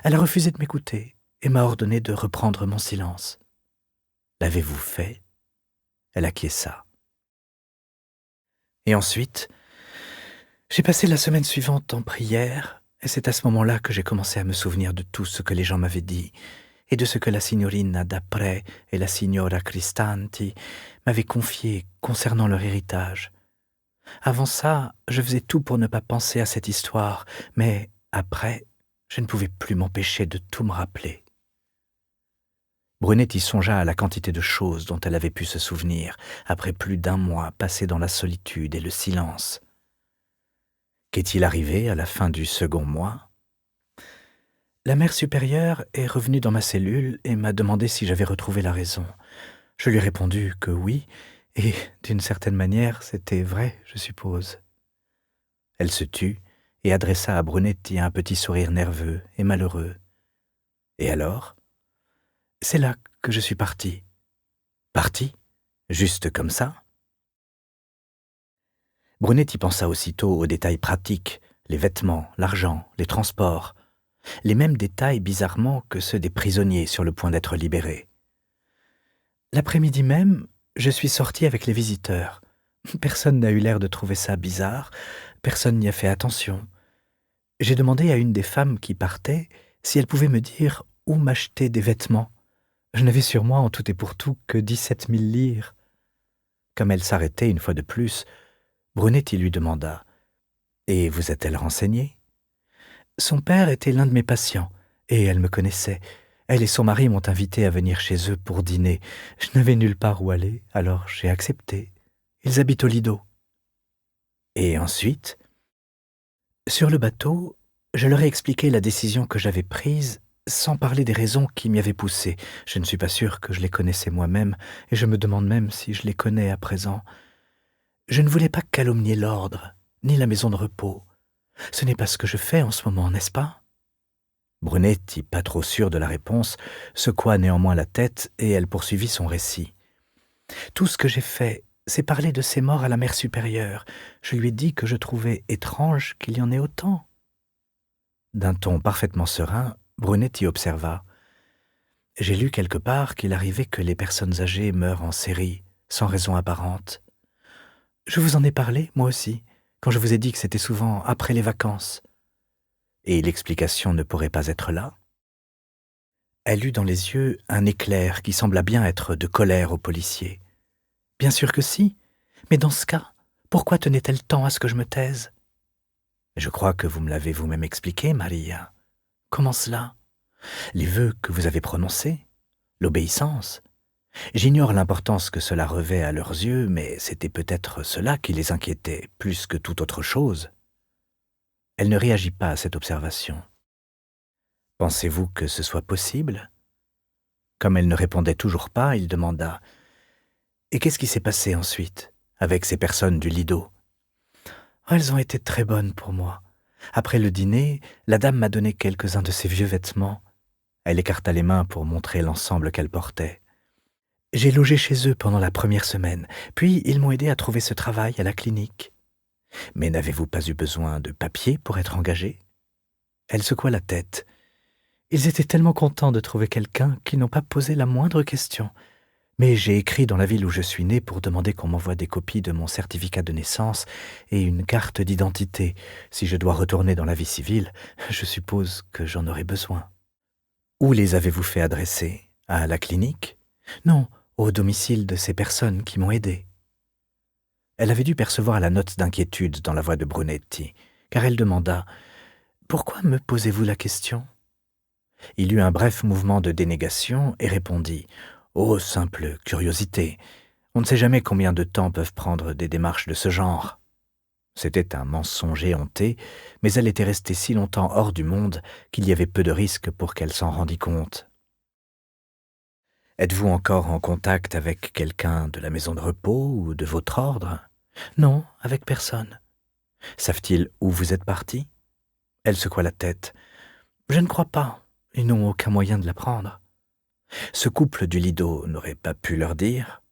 Elle a refusé de m'écouter et m'a ordonné de reprendre mon silence. L'avez-vous fait ? Elle acquiesça. Et ensuite, j'ai passé la semaine suivante en prière, et c'est à ce moment-là que j'ai commencé à me souvenir de tout ce que les gens m'avaient dit, et de ce que la signorina Dappré et la signora Cristanti m'avaient confié concernant leur héritage. Avant ça, je faisais tout pour ne pas penser à cette histoire, mais après, je ne pouvais plus m'empêcher de tout me rappeler. Brunetti songea à la quantité de choses dont elle avait pu se souvenir, après plus d'1 mois passé dans la solitude et le silence. Qu'est-il arrivé à la fin du 2e mois ? La mère supérieure est revenue dans ma cellule et m'a demandé si j'avais retrouvé la raison. Je lui ai répondu que oui, et d'une certaine manière, c'était vrai, je suppose. Elle se tut et adressa à Brunetti un petit sourire nerveux et malheureux. Et alors ? C'est là que je suis parti. Parti ? Juste comme ça ? Brunetti pensa aussitôt aux détails pratiques, les vêtements, l'argent, les transports, les mêmes détails bizarrement que ceux des prisonniers sur le point d'être libérés. L'après-midi même, je suis sorti avec les visiteurs. Personne n'a eu l'air de trouver ça bizarre, personne n'y a fait attention. J'ai demandé à une des femmes qui partait si elle pouvait me dire où m'acheter des vêtements. Je n'avais sur moi en tout et pour tout que 17 000 lire. Comme elle s'arrêtait une fois de plus, Brunetti lui demanda « Et vous a-t-elle renseigné ?» Son père était l'un de mes patients, et elle me connaissait. Elle et son mari m'ont invité à venir chez eux pour dîner. Je n'avais nulle part où aller, alors j'ai accepté. Ils habitent au Lido. Et ensuite ? Sur le bateau, je leur ai expliqué la décision que j'avais prise, sans parler des raisons qui m'y avaient poussé. Je ne suis pas sûre que je les connaissais moi-même, et je me demande même si je les connais à présent. Je ne voulais pas calomnier l'ordre, ni la maison de repos. Ce n'est pas ce que je fais en ce moment, n'est-ce pas ? Brunetti, pas trop sûre de la réponse, secoua néanmoins la tête et elle poursuivit son récit. Tout ce que j'ai fait, c'est parler de ces morts à la mère supérieure. Je lui ai dit que je trouvais étrange qu'il y en ait autant. D'un ton parfaitement serein, Brunetti observa. J'ai lu quelque part qu'il arrivait que les personnes âgées meurent en série, sans raison apparente. Je vous en ai parlé, moi aussi, quand je vous ai dit que c'était souvent après les vacances. Et l'explication ne pourrait pas être là? Elle eut dans les yeux un éclair qui sembla bien être de colère au policier. Bien sûr que si, mais dans ce cas, pourquoi tenait-elle tant à ce que je me taise? Je crois que vous me l'avez vous-même expliqué, Maria. Comment cela? Les vœux que vous avez prononcés? L'obéissance? J'ignore l'importance que cela revêt à leurs yeux, mais c'était peut-être cela qui les inquiétait plus que toute autre chose. Elle ne réagit pas à cette observation. Pensez-vous que ce soit possible? Comme elle ne répondait toujours pas, il demanda « Et qu'est-ce qui s'est passé ensuite, avec ces personnes du Lido ?»« Oh, elles ont été très bonnes pour moi. Après le dîner, la dame m'a donné quelques-uns de ses vieux vêtements. Elle écarta les mains pour montrer l'ensemble qu'elle portait. J'ai logé chez eux pendant la première semaine, puis ils m'ont aidé à trouver ce travail à la clinique. Mais n'avez-vous pas eu besoin de papier pour être engagé? Elle secoua la tête. Ils étaient tellement contents de trouver quelqu'un qu'ils n'ont pas posé la moindre question. Mais j'ai écrit dans la ville où je suis né pour demander qu'on m'envoie des copies de mon certificat de naissance et une carte d'identité. Si je dois retourner dans la vie civile, je suppose que j'en aurai besoin. Où les avez-vous fait adresser? À la clinique? Non, au domicile de ces personnes qui m'ont aidé. Elle avait dû percevoir la note d'inquiétude dans la voix de Brunetti, car elle demanda « Pourquoi me posez-vous la question ?» Il eut un bref mouvement de dénégation et répondit « Oh, simple curiosité. On ne sait jamais combien de temps peuvent prendre des démarches de ce genre. » C'était un mensonge éhonté, mais elle était restée si longtemps hors du monde qu'il y avait peu de risque pour qu'elle s'en rendît compte. « Êtes-vous encore en contact avec quelqu'un de la maison de repos ou de votre ordre? »« Non, avec personne. »« Savent-ils où vous êtes parti? » Elle secoua la tête. « Je ne crois pas. Ils n'ont aucun moyen de l'apprendre. » Ce couple du Lido n'aurait pas pu leur dire?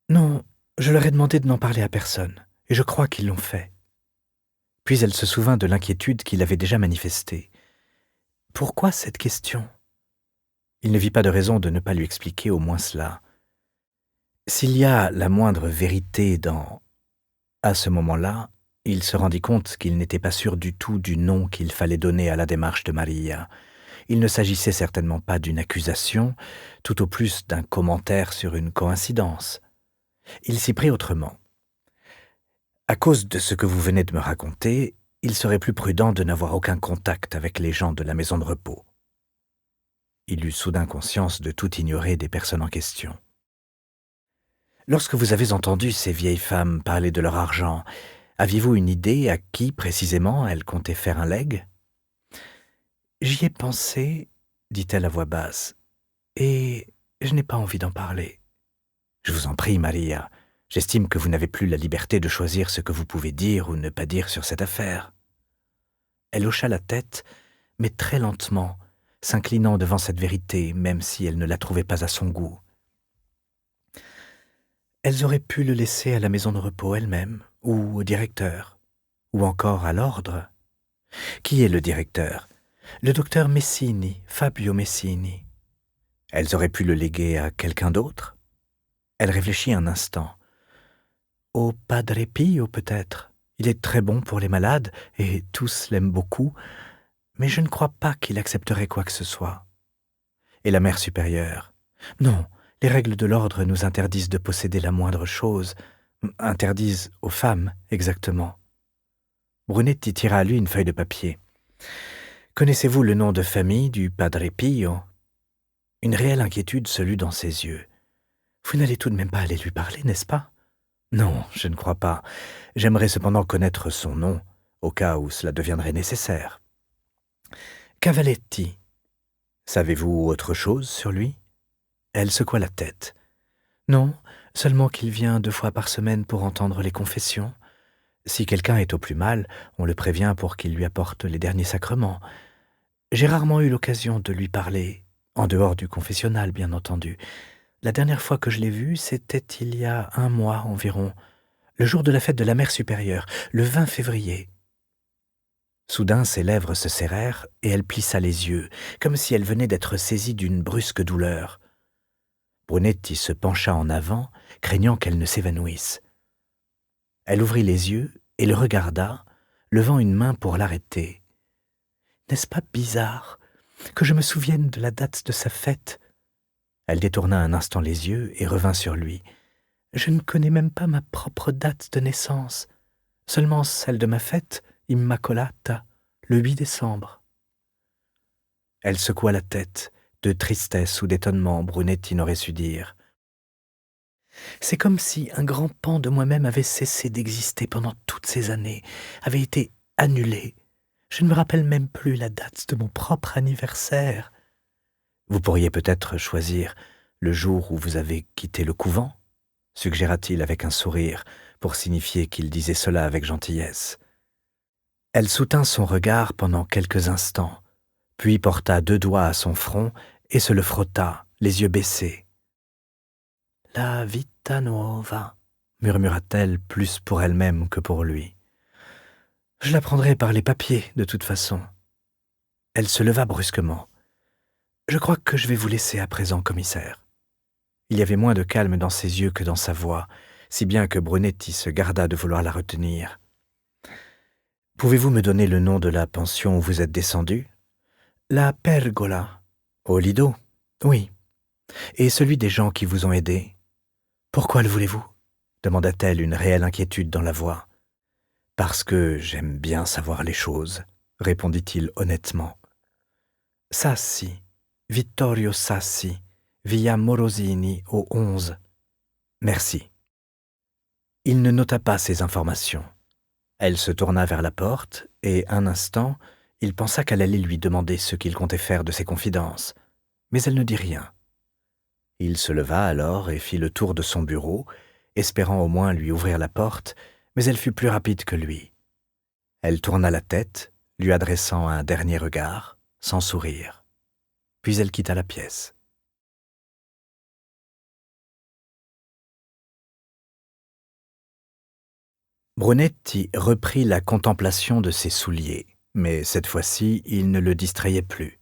Non, je leur ai demandé de n'en parler à personne, et je crois qu'ils l'ont fait. Puis elle se souvint de l'inquiétude qu'il avait déjà manifestée. Pourquoi cette question? Il ne vit pas de raison de ne pas lui expliquer au moins cela. S'il y a la moindre vérité dans... À ce moment-là, il se rendit compte qu'il n'était pas sûr du tout du nom qu'il fallait donner à la démarche de Maria. Il ne s'agissait certainement pas d'une accusation, tout au plus d'un commentaire sur une coïncidence. Il s'y prit autrement. À cause de ce que vous venez de me raconter, il serait plus prudent de n'avoir aucun contact avec les gens de la maison de repos. Il eut soudain conscience de tout ignorer des personnes en question. Lorsque vous avez entendu ces vieilles femmes parler de leur argent, aviez-vous une idée à qui précisément elles comptaient faire un legs? J'y ai pensé, dit-elle à voix basse, et je n'ai pas envie d'en parler. Je vous en prie, Maria, j'estime que vous n'avez plus la liberté de choisir ce que vous pouvez dire ou ne pas dire sur cette affaire. Elle hocha la tête, mais très lentement, s'inclinant devant cette vérité, même si elle ne la trouvait pas à son goût. Elles auraient pu le laisser à la maison de repos elle-même, ou au directeur, ou encore à l'ordre. Qui est le directeur? Le docteur Messini, Fabio Messini. Elles auraient pu le léguer à quelqu'un d'autre? Elle réfléchit un instant. Au Padre Pio, peut-être. Il est très bon pour les malades, et tous l'aiment beaucoup, mais je ne crois pas qu'il accepterait quoi que ce soit. Et la mère supérieure? Non, les règles de l'ordre nous interdisent de posséder la moindre chose, interdisent aux femmes, exactement. Brunetti tira à lui une feuille de papier. Connaissez-vous le nom de famille du Padre Pio? Une réelle inquiétude se lut dans ses yeux. Vous n'allez tout de même pas aller lui parler, n'est-ce pas? Non, je ne crois pas. J'aimerais cependant connaître son nom, au cas où cela deviendrait nécessaire. Cavaletti. Savez-vous autre chose sur lui? Elle secoua la tête. Non, seulement qu'il vient 2 fois par semaine pour entendre les confessions. Si quelqu'un est au plus mal, on le prévient pour qu'il lui apporte les derniers sacrements. J'ai rarement eu l'occasion de lui parler, en dehors du confessionnal, bien entendu. La dernière fois que je l'ai vu, c'était il y a 1 mois environ, le jour de la fête de la mère supérieure, le 20 février. Soudain, ses lèvres se serrèrent et elle plissa les yeux, comme si elle venait d'être saisie d'une brusque douleur. Brunetti se pencha en avant, craignant qu'elle ne s'évanouisse. Elle ouvrit les yeux et le regarda, levant une main pour l'arrêter. « N'est-ce pas bizarre que je me souvienne de la date de sa fête ?» Elle détourna un instant les yeux et revint sur lui. « Je ne connais même pas ma propre date de naissance, seulement celle de ma fête, Immacolata, le 8 décembre. » Elle secoua la tête, de tristesse ou d'étonnement, Brunetti n'aurait su dire. « C'est comme si un grand pan de moi-même avait cessé d'exister pendant toutes ces années, avait été annulé. Je ne me rappelle même plus la date de mon propre anniversaire. » « Vous pourriez peut-être choisir le jour où vous avez quitté le couvent ?» suggéra-t-il avec un sourire, pour signifier qu'il disait cela avec gentillesse. Elle soutint son regard pendant quelques instants, puis porta 2 doigts à son front et se le frotta, les yeux baissés. « La vita nuova » murmura-t-elle plus pour elle-même que pour lui. « Je la prendrai par les papiers, de toute façon. » Elle se leva brusquement. « Je crois que je vais vous laisser à présent, commissaire. » Il y avait moins de calme dans ses yeux que dans sa voix, si bien que Brunetti se garda de vouloir la retenir. « Pouvez-vous me donner le nom de la pension où vous êtes descendu ? » « La Pergola. »« Au Lido ? » ?»« Oui. »« Et celui des gens qui vous ont aidé ? » ?»« Pourquoi le voulez-vous ? » demanda-t-elle, une réelle inquiétude dans la voix. « Parce que j'aime bien savoir les choses, » répondit-il honnêtement. « Sassi, Vittorio Sassi, via Morosini au 11. »« Merci. » Il ne nota pas ces informations. Elle se tourna vers la porte et, un instant, il pensa qu'elle allait lui demander ce qu'il comptait faire de ses confidences, mais elle ne dit rien. Il se leva alors et fit le tour de son bureau, espérant au moins lui ouvrir la porte, mais elle fut plus rapide que lui. Elle tourna la tête, lui adressant un dernier regard, sans sourire. Puis elle quitta la pièce. Brunetti reprit la contemplation de ses souliers, mais cette fois-ci, il ne le distrayait plus.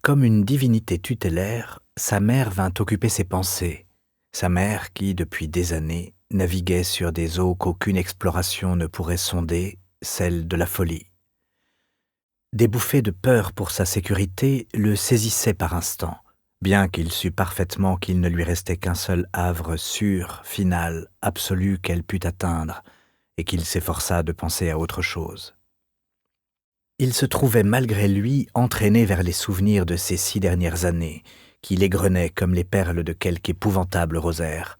Comme une divinité tutélaire, sa mère vint occuper ses pensées, sa mère qui, depuis des années, naviguait sur des eaux qu'aucune exploration ne pourrait sonder, celles de la folie. Des bouffées de peur pour sa sécurité le saisissaient par instants, bien qu'il sût parfaitement qu'il ne lui restait qu'un seul havre sûr, final, absolu qu'elle pût atteindre, et qu'il s'efforça de penser à autre chose. Il se trouvait malgré lui entraîné vers les souvenirs de ces 6 dernières années, qui l'égrenaient comme les perles de quelque épouvantable rosaire.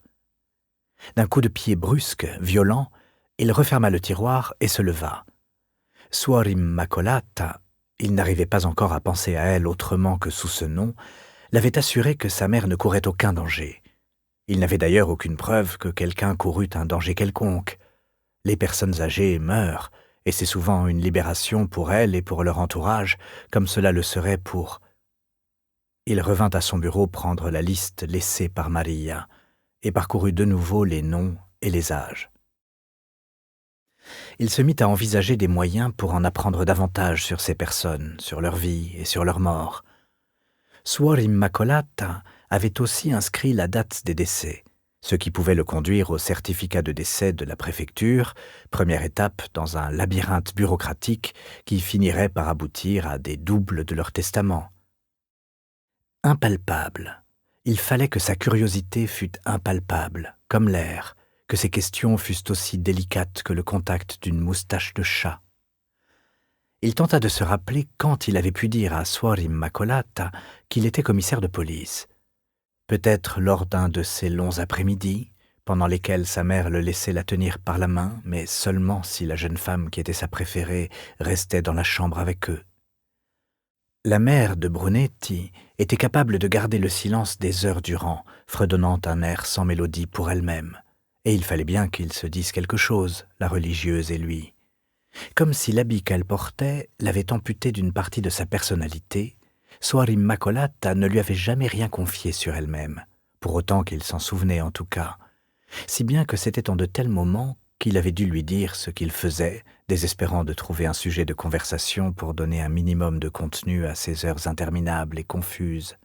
D'un coup de pied brusque, violent, il referma le tiroir et se leva. Suor Immacolata, il n'arrivait pas encore à penser à elle autrement que sous ce nom, l'avait assuré que sa mère ne courait aucun danger. Il n'avait d'ailleurs aucune preuve que quelqu'un courût un danger quelconque. Les personnes âgées meurent, et c'est souvent une libération pour elles et pour leur entourage, comme cela le serait pour... Il revint à son bureau prendre la liste laissée par Maria, et parcourut de nouveau les noms et les âges. Il se mit à envisager des moyens pour en apprendre davantage sur ces personnes, sur leur vie et sur leur mort. Suor Immacolata avait aussi inscrit la date des décès, ce qui pouvait le conduire au certificat de décès de la préfecture, première étape dans un labyrinthe bureaucratique qui finirait par aboutir à des doubles de leur testament. Impalpable. Il fallait que sa curiosité fût impalpable, comme l'air, que ses questions fussent aussi délicates que le contact d'une moustache de chat. Il tenta de se rappeler quand il avait pu dire à Suor Immacolata qu'il était commissaire de police. Peut-être lors d'un de ces longs après-midi, pendant lesquels sa mère le laissait la tenir par la main, mais seulement si la jeune femme qui était sa préférée restait dans la chambre avec eux. La mère de Brunetti était capable de garder le silence des heures durant, fredonnant un air sans mélodie pour elle-même, et il fallait bien qu'ils se disent quelque chose, la religieuse et lui. Comme si l'habit qu'elle portait l'avait amputé d'une partie de sa personnalité, Suor Immacolata ne lui avait jamais rien confié sur elle-même, pour autant qu'il s'en souvenait en tout cas, si bien que c'était en de tels moments qu'il avait dû lui dire ce qu'il faisait, désespérant de trouver un sujet de conversation pour donner un minimum de contenu à ces heures interminables et confuses.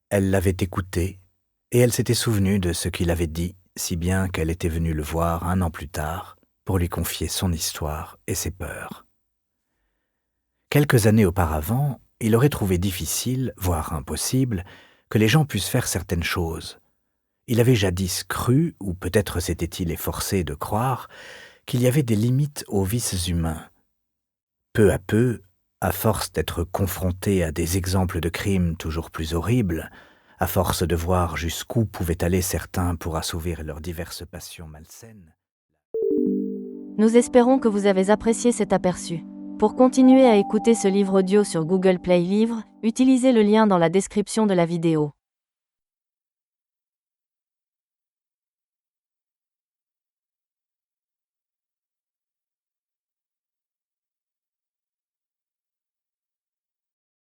Elle l'avait écouté, et elle s'était souvenue de ce qu'il avait dit, si bien qu'elle était venue le voir 1 an plus tard, pour lui confier son histoire et ses peurs. Quelques années auparavant, il aurait trouvé difficile, voire impossible, que les gens puissent faire certaines choses. Il avait jadis cru, ou peut-être s'était-il efforcé de croire, qu'il y avait des limites aux vices humains. Peu à peu, à force d'être confronté à des exemples de crimes toujours plus horribles, à force de voir jusqu'où pouvaient aller certains pour assouvir leurs diverses passions malsaines. Nous espérons que vous avez apprécié cet aperçu. Pour continuer à écouter ce livre audio sur Google Play Livres, utilisez le lien dans la description de la vidéo.